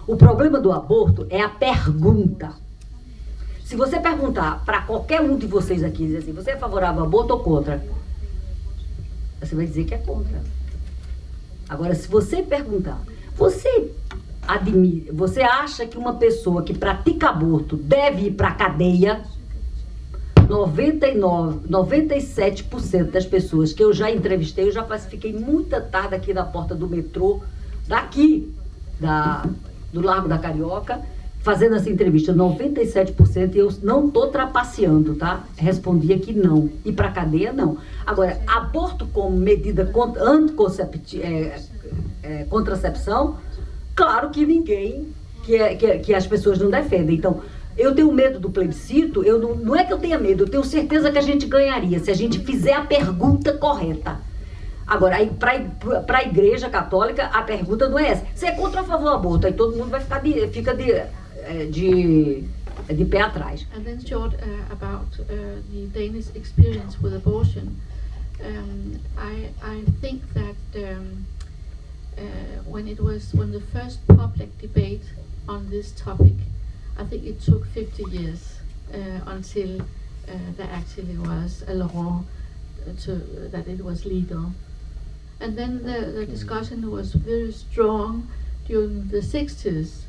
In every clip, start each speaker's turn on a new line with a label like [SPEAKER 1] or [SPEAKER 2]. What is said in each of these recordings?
[SPEAKER 1] O problema do aborto é a pergunta. Se você perguntar para qualquer um de vocês aqui, dizer assim, você é favorável ao aborto ou contra? Você vai dizer que é contra. Agora, se você perguntar, você acha que uma pessoa que pratica aborto deve ir para a cadeia? 97% das pessoas que eu já entrevistei, eu já fiquei muita tarde aqui na porta do metrô, daqui, do Largo da Carioca, fazendo essa entrevista, 97%, e eu não estou trapaceando, tá? Respondia que não. E para cadeia, não. Agora, aborto como medida contracepção, claro que ninguém, que as pessoas não defendem. Então, eu tenho medo do plebiscito, não é que eu tenha medo, eu tenho certeza que a gente ganharia, se a gente fizer a pergunta correta. Agora, para a Igreja Católica, a pergunta não é essa. Você é contra ou a favor do aborto? Aí todo mundo vai ficar de pé atrás.
[SPEAKER 2] And then short about the Danish experience with abortion. I think that when the first public debate on this topic, I think it took 50 years until there actually was a law that it was legal. And then the discussion was very strong during the 60s.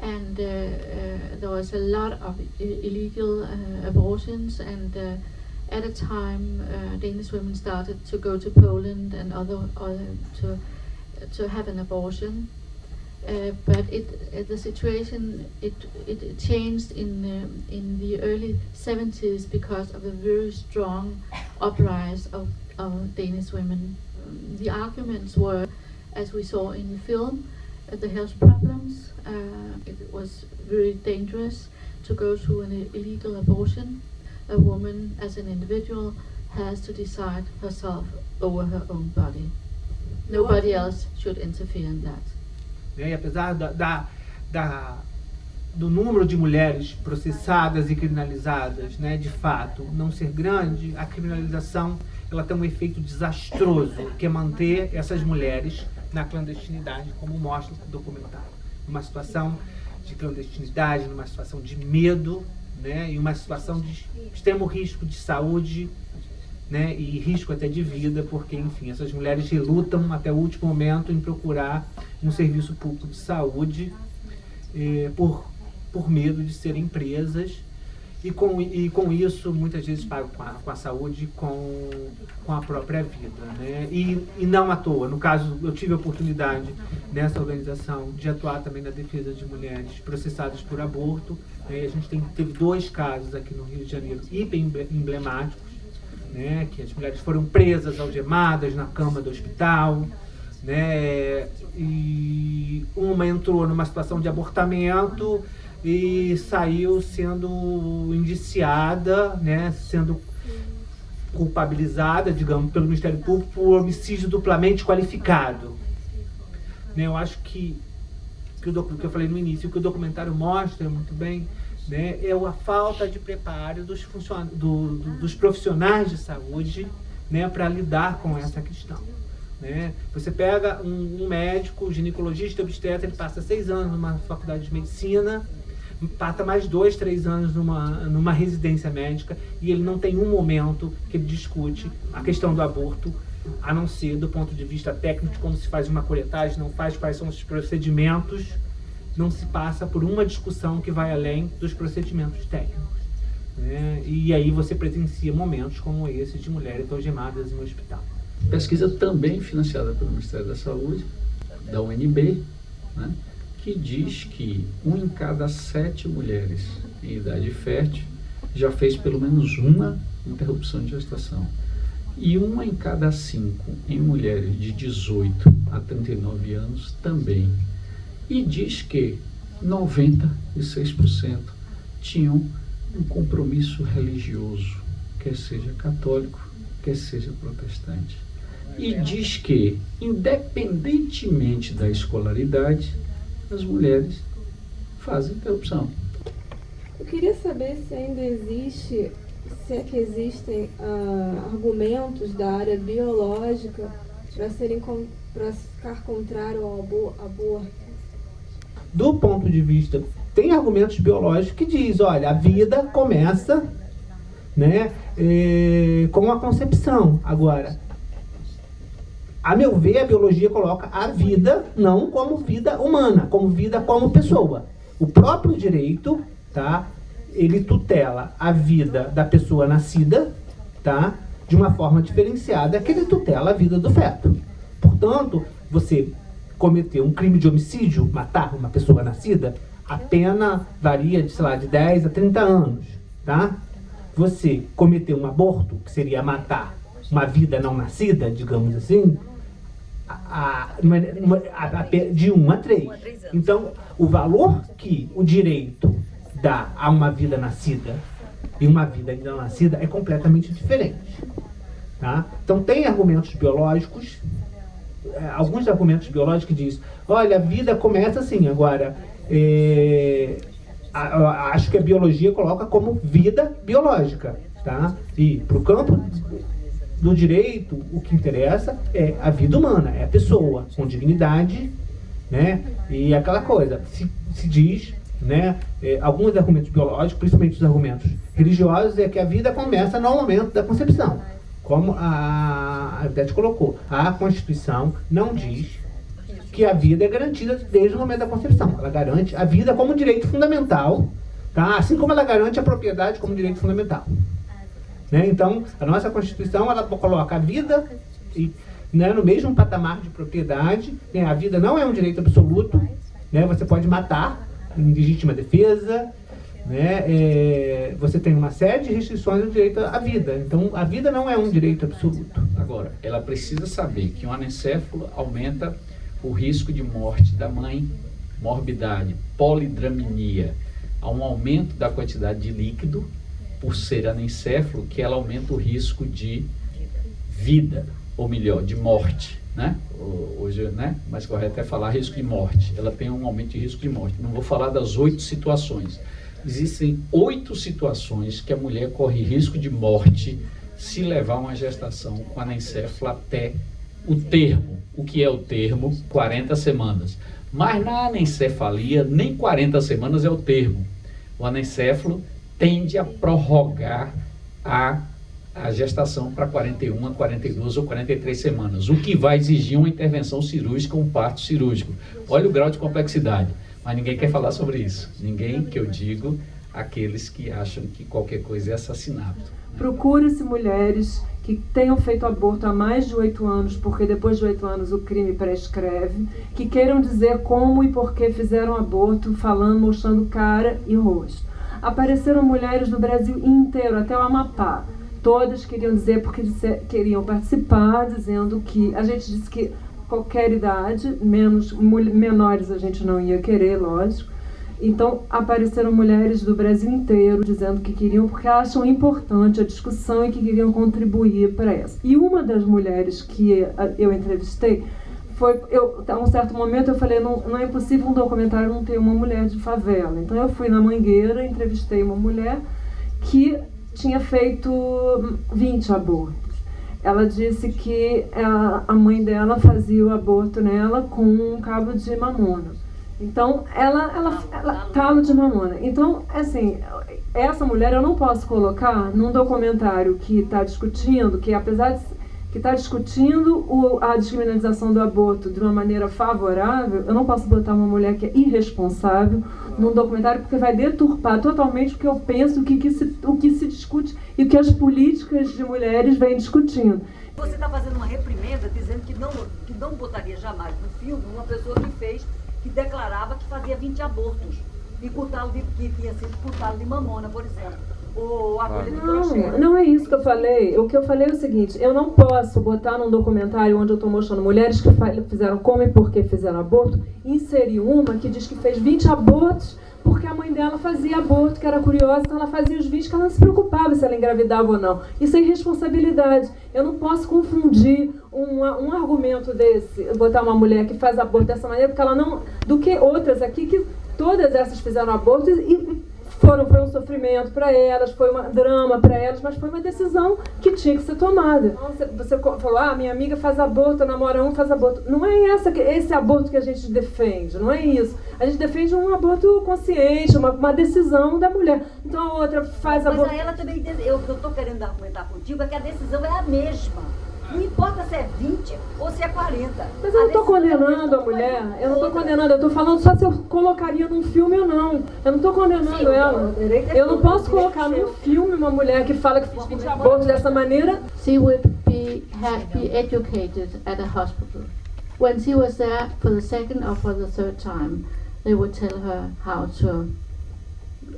[SPEAKER 2] And there was a lot of illegal abortions, and at a time Danish women started to go to Poland and to have an abortion. But the situation changed in the early 70s because of a very strong uprise of Danish women. The arguments were, as we saw in the film, the health problems. It was very dangerous to go through an illegal abortion. A woman, as an individual, has to decide herself over her own body. Nobody else should interfere in that.
[SPEAKER 3] E apesar do número de mulheres processadas e criminalizadas, né, de fato, não ser grande, a criminalização ela tem um efeito desastroso, que é manter essas mulheres na clandestinidade, como mostra o documentário. Numa situação de clandestinidade, numa situação de medo, né, e uma situação de extremo risco de saúde, né, e risco até de vida, porque, enfim, essas mulheres relutam até o último momento em procurar um serviço público de saúde por medo de serem presas, e com isso muitas vezes pagam com a saúde e com a própria vida, né? E não à toa, no caso, eu tive a oportunidade nessa organização de atuar também na defesa de mulheres processadas por aborto, né? A gente teve 2 casos aqui no Rio de Janeiro hiper emblemáticos, né? Que as mulheres foram presas, algemadas na cama do hospital, né? E uma entrou numa situação de abortamento e saiu sendo indiciada, né, sendo culpabilizada, digamos, pelo Ministério Público por homicídio duplamente qualificado. Né, eu acho que o que eu falei no início, o que o documentário mostra muito bem, né, é a falta de preparo dos profissionais de saúde, né, para lidar com essa questão. Né? Você pega um médico, ginecologista, obstetra, ele passa 6 anos numa faculdade de medicina, passa mais 2, 3 anos numa residência médica, e ele não tem um momento que ele discute a questão do aborto, a não ser do ponto de vista técnico, de como se faz uma coletagem, não faz, quais são os procedimentos, não se passa por uma discussão que vai além dos procedimentos técnicos. Né? E aí você presencia momentos como esse de mulheres algemadas em um hospital.
[SPEAKER 4] Pesquisa também financiada pelo Ministério da Saúde, da UNB, né, que diz que 1 em cada 7 mulheres em idade fértil já fez pelo menos uma interrupção de gestação. E 1 em cada 5 em mulheres de 18 a 39 anos também. E diz que 96% tinham um compromisso religioso, quer seja católico, quer seja protestante. E diz que, independentemente da escolaridade, as mulheres fazem interrupção.
[SPEAKER 5] Eu queria saber se ainda existe, se é que existem argumentos da área biológica para ficar contrário ao aborto.
[SPEAKER 3] do ponto de vista... Tem argumentos biológicos que diz, olha, a vida começa, né, com a concepção. Agora, a meu ver, a biologia coloca a vida não como vida humana, como vida como pessoa. O próprio direito, tá, ele tutela a vida da pessoa nascida, tá, de uma forma diferenciada, que ele tutela a vida do feto. Portanto, você cometer um crime de homicídio, matar uma pessoa nascida, a pena varia de, sei lá, de 10 a 30 anos, tá? Você cometer um aborto, que seria matar uma vida não nascida, digamos assim, de 1 a 3. Então, o valor que o direito dá a uma vida nascida e uma vida ainda não nascida é completamente diferente, tá? Então, tem argumentos biológicos, alguns argumentos biológicos que dizem, olha, a vida começa assim, agora... acho que a biologia coloca como vida biológica, tá? E para o campo do direito, o que interessa é a vida humana, é a pessoa com dignidade, né? E aquela coisa, se diz, né? Alguns argumentos biológicos, principalmente os argumentos religiosos, é que a vida começa no momento da concepção, como a Beth colocou. A Constituição não diz que a vida é garantida desde o momento da concepção. Ela garante a vida como direito fundamental, tá? Assim como ela garante a propriedade como direito fundamental. Né? Então, a nossa Constituição, ela coloca a vida né, no mesmo patamar de propriedade. Né? A vida não é um direito absoluto. Né? Você pode matar em legítima defesa. Né? Você tem uma série de restrições no direito à vida. Então, a vida não é um direito absoluto.
[SPEAKER 4] Agora, ela precisa saber que um anencéfalo aumenta o risco de morte da mãe, morbidade, polidramia, há um aumento da quantidade de líquido por ser anencéfalo, que ela aumenta o risco de vida, ou melhor, de morte, né? Hoje, né? Mais correto é falar risco de morte. Ela tem um aumento de risco de morte. Não vou falar das 8 situações. Existem 8 situações que a mulher corre risco de morte se levar uma gestação com anencéfalo até o termo. O que é o termo? 40 semanas. Mas na anencefalia, nem 40 semanas é o termo. O anencéfalo tende a prorrogar a gestação para 41, 42 ou 43 semanas, o que vai exigir uma intervenção cirúrgica, um parto cirúrgico. Olha o grau de complexidade. Mas ninguém quer falar sobre isso. Ninguém, que eu digo, aqueles que acham que qualquer coisa é assassinato.
[SPEAKER 5] Procure-se mulheres que tenham feito aborto há mais de 8 anos, porque depois de 8 anos o crime prescreve, que queiram dizer como e por que fizeram aborto, falando, mostrando cara e rosto. Apareceram mulheres do Brasil inteiro, até o Amapá. Todas queriam dizer porque queriam participar, dizendo que... A gente disse que qualquer idade, menores a gente não ia querer, lógico. Então, apareceram mulheres do Brasil inteiro dizendo que queriam, porque acham importante a discussão e que queriam contribuir para essa. E uma das mulheres que eu entrevistei, a um certo momento eu falei, não é impossível um documentário não ter uma mulher de favela. Então eu fui na Mangueira, entrevistei uma mulher que tinha feito 20 abortos. Ela disse que a mãe dela fazia o aborto nela com um cabo de mamona. Então, calo de mamona. Então, assim, essa mulher eu não posso colocar num documentário que está discutindo, que apesar de que está discutindo a descriminalização do aborto de uma maneira favorável, eu não posso botar uma mulher que é irresponsável num documentário, porque vai deturpar totalmente o que eu penso, o que se discute e o que as políticas de mulheres vêm discutindo.
[SPEAKER 1] Você está fazendo uma reprimenda dizendo que não botaria jamais no filme uma pessoa que declarava que fazia 20 abortos e que tinha sido curtado de mamona, por exemplo. Ou a coisa de crochê.
[SPEAKER 5] Não é isso que eu falei. O que eu falei é o seguinte: eu não posso botar num documentário onde eu estou mostrando mulheres que fizeram como e por que fizeram aborto, inserir uma que diz que fez 20 abortos porque a mãe dela fazia aborto, que era curiosa, então ela fazia os 20, que ela não se preocupava se ela engravidava ou não. Isso é irresponsabilidade. Eu não posso confundir um argumento desse, botar uma mulher que faz aborto dessa maneira, porque ela não... do que outras aqui, que todas essas fizeram aborto e Foi um sofrimento para elas, foi um drama para elas, mas foi uma decisão que tinha que ser tomada. Você falou, minha amiga faz aborto, namora um, faz aborto. Não é esse aborto que a gente defende, não é isso. A gente defende um aborto consciente, uma decisão da mulher. Então a outra faz aborto...
[SPEAKER 1] Mas ela também, o que eu estou querendo argumentar contigo é que a decisão é a mesma. Não importa se é 20 ou se é 40.
[SPEAKER 5] Mas eu não estou condenando a mulher. Eu não estou condenando. Eu estou falando só se eu colocaria num filme ou não. Eu não estou condenando ela. Eu não posso colocar num filme uma mulher que fala que fez aborto dessa maneira.
[SPEAKER 2] She would be educated at a hospital. When she was there for the second or for the third time, they would tell her how to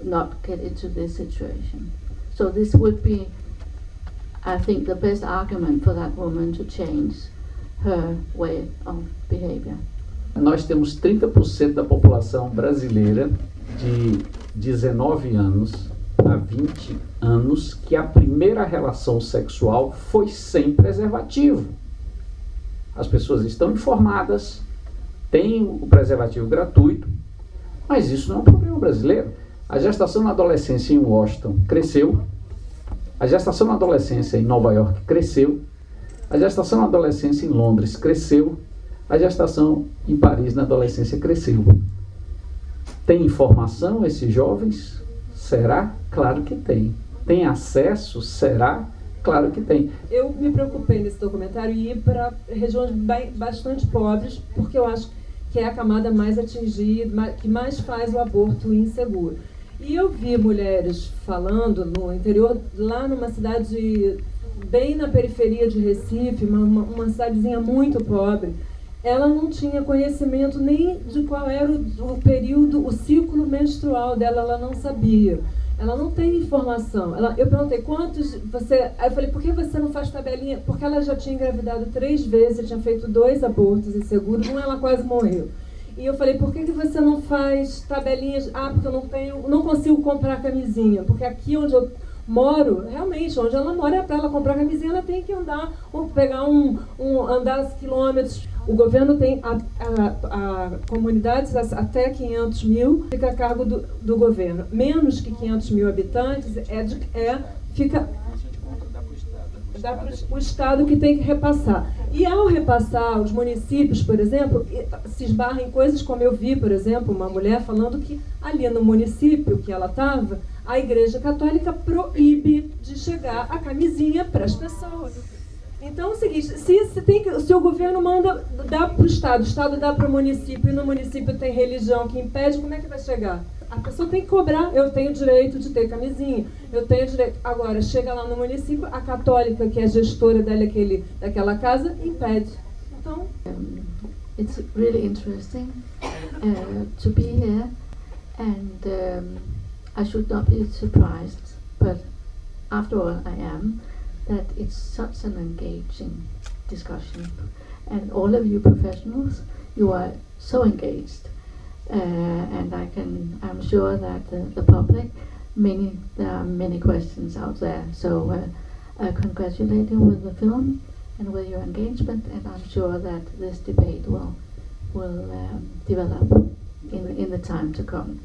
[SPEAKER 2] not get into this situation. So this would be, I think, the best argument for that woman to change her way of behavior.
[SPEAKER 4] Nós temos 30% da população brasileira de 19 anos a 20 anos que a primeira relação sexual foi sem preservativo. As pessoas estão informadas, têm o preservativo gratuito, mas isso não é um problema brasileiro. A gestação na adolescência em Washington cresceu, a gestação na adolescência em Nova York cresceu, a gestação na adolescência em Londres cresceu, a gestação em Paris na adolescência cresceu. Tem informação esses jovens? Será? Claro que tem. Tem acesso? Será? Claro que tem.
[SPEAKER 5] Eu me preocupei nesse documentário em ir para regiões bastante pobres, porque eu acho que é a camada mais atingida, que mais faz o aborto inseguro. E eu vi mulheres falando no interior, lá numa cidade bem na periferia de Recife, uma cidadezinha muito pobre. Ela não tinha conhecimento nem de qual era o período, o ciclo menstrual dela, ela não sabia. Ela não tem informação. Eu perguntei, quantos você... Aí eu falei, por que você não faz tabelinha? Porque ela já tinha engravidado 3 vezes, tinha feito 2 abortos inseguros, ela quase morreu. E eu falei, por que você não faz tabelinhas? Porque eu não consigo comprar camisinha. Porque aqui onde eu moro, realmente, onde ela mora, para ela comprar camisinha, ela tem que andar, ou pegar andar quilômetros. O governo tem comunidades até 500 mil, fica a cargo do governo. Menos que 500 mil habitantes, dá para o Estado que tem que repassar. E ao repassar, os municípios, por exemplo, se esbarram em coisas como eu vi, por exemplo, uma mulher falando que ali no município que ela estava, a Igreja Católica proíbe de chegar a camisinha para as pessoas. Então é o seguinte, se o governo dá para o Estado dá para o município, e no município tem religião que impede, como é que vai chegar? A pessoa tem que cobrar, eu tenho direito de ter camisinha, eu tenho direito. Agora, chega lá no município, a católica, que é gestora daquela casa, impede. Então...
[SPEAKER 2] It's really interesting to be here, and I should not be surprised, but after all I am, that it's such an engaging discussion. And all of you professionals, you are so engaged. And I'm sure that the public, there are many questions out there. So I congratulate you with the film and with your engagement, and I'm sure that this debate will develop in the time to come.